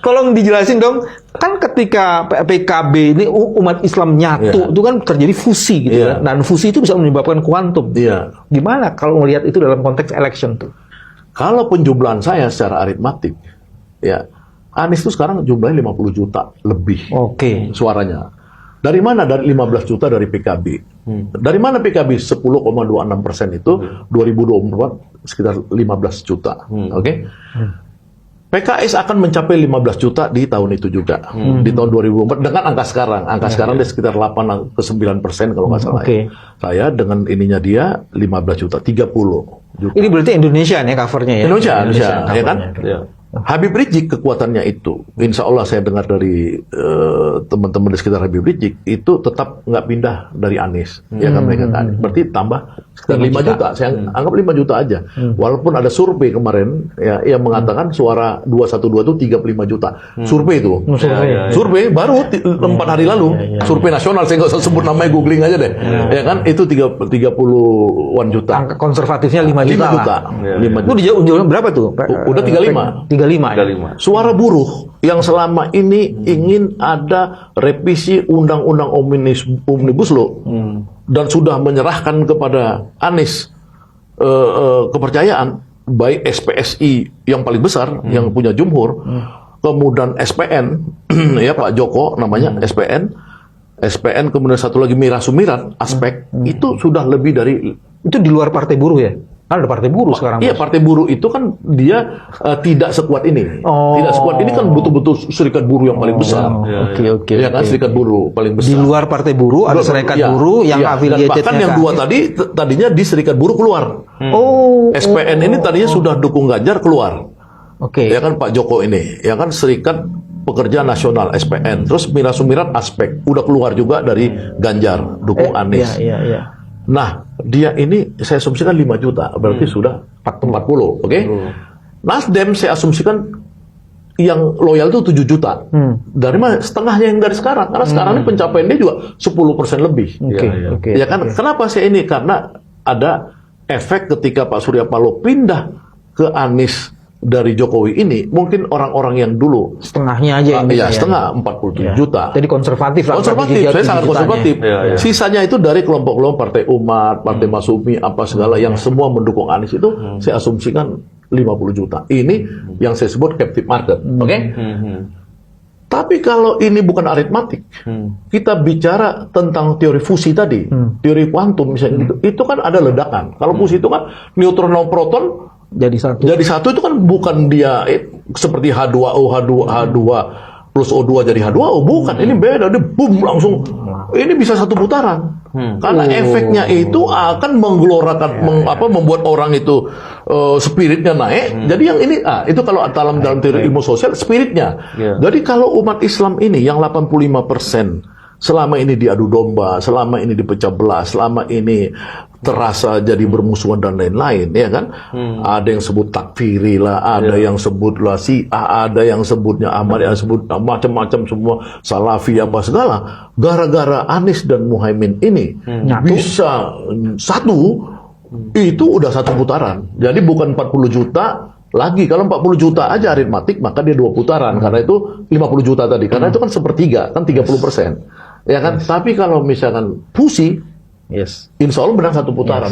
Tolong dijelasin dong, kan ketika PKB ini umat Islam nyatu, itu kan terjadi fusi gitu kan, dan fusi itu bisa menyebabkan kuantum. Gimana kalau melihat itu dalam konteks election tuh? Kalau penjumlahan saya secara aritmatik, ya Anies itu sekarang jumlahnya 50 juta lebih suaranya. Dari mana? Dari 15 juta dari PKB. Dari mana PKB? 10,26% itu 2024 sekitar 15 juta. PKS akan mencapai 15 juta di tahun itu juga, di tahun 2024 dengan angka sekarang. Angka sekarang dia sekitar 8 ke 9% kalau nggak salah. Saya dengan ininya dia 15 juta, 30 juta. Ini berarti Indonesia nih covernya ya? Indonesia ya kan? Habib Rizik kekuatannya itu, insya Allah saya dengar dari teman-teman di sekitar Habib Rizik itu tetap nggak pindah dari Anies, ya kan mereka kan, berarti tambah sekitar 5 juta. Saya anggap 5 juta aja, walaupun ada survei kemarin ya yang mengatakan suara 212 itu 35 juta, survei itu, survei baru 4 hari lalu, survei nasional, saya nggak usah sebut namanya, googling aja deh, ya kan itu 30-an juta. Angka konservatifnya 5 juta. 5 juta. Itu dijauh berapa tuh? Udah 35. Suara buruh yang selama ini ingin ada revisi undang-undang Omnibus Law dan sudah menyerahkan kepada Anies kepercayaan, baik SPSI yang paling besar yang punya jumhur, kemudian SPN ya Pak Joko namanya SPN, kemudian satu lagi Mira Sumirat Aspek, itu sudah lebih dari, itu di luar partai buruh ya? Kan ada partai buruh sekarang. Iya, partai buruh itu kan dia tidak sekuat ini. Tidak sekuat ini kan betul-betul serikat buruh yang paling besar. Ya kan, serikat buruh paling besar. Di luar partai buruh ada serikat buruh yang affiliated. Bahkan yang dua tadinya di serikat buruh keluar. SPN ini tadinya sudah dukung Ganjar keluar. Ya kan Pak Joko ini, ya kan serikat pekerja nasional SPN. Terus Mira Sumirat Aspek udah keluar juga dari Ganjar dukung Anies. Nah, dia ini saya asumsikan 5 juta, berarti sudah 40, Nasdem saya asumsikan yang loyal itu 7 juta. Dari mana? Setengahnya yang dari sekarang. Karena sekarang ini pencapaian dia juga 10% lebih. Ya kan? Kenapa saya ini? Karena ada efek ketika Pak Surya Paloh pindah ke Anies dari Jokowi ini, mungkin orang-orang yang dulu setengahnya aja yang setengah 47 juta. Jadi konservatif lah. Konservatif, saya sangat konservatif. Sisanya itu dari kelompok-kelompok Partai Umat, Partai Masyumi, apa segala yang semua mendukung Anies itu, saya asumsikan 50 juta. Ini yang saya sebut captive market. Tapi kalau ini bukan aritmatik, kita bicara tentang teori fusi tadi, teori kuantum misalnya, itu kan ada ledakan. Kalau fusi itu kan neutron dan proton jadi satu itu kan bukan dia seperti H2O H2 plus O2 jadi H2O, bukan. Ini beda, dia boom langsung. Ini bisa satu putaran. Karena efeknya itu akan menggelorakan, membuat orang itu spiritnya naik. Jadi yang ini, itu kalau dalam teori ilmu sosial, spiritnya. Jadi kalau umat Islam ini yang 85% selama ini diadu domba, selama ini dipecah belah, selama ini terasa jadi bermusuhan dan lain-lain, ya kan? Ada yang sebut takfiri lah, ada yang sebut lah ada yang sebutnya Ahmad, yang sebut macam-macam semua Salafi apa segala. Gara-gara Anies dan Muhaimin ini bisa satu, itu udah satu putaran. Jadi bukan 40 juta lagi. Kalau 40 juta aja aritmatik, maka dia 2 putaran. Karena itu 50 juta tadi. Karena itu kan sepertiga, kan 30%. Ya kan? Tapi kalau misalkan fusi, insya Allah menang satu putaran.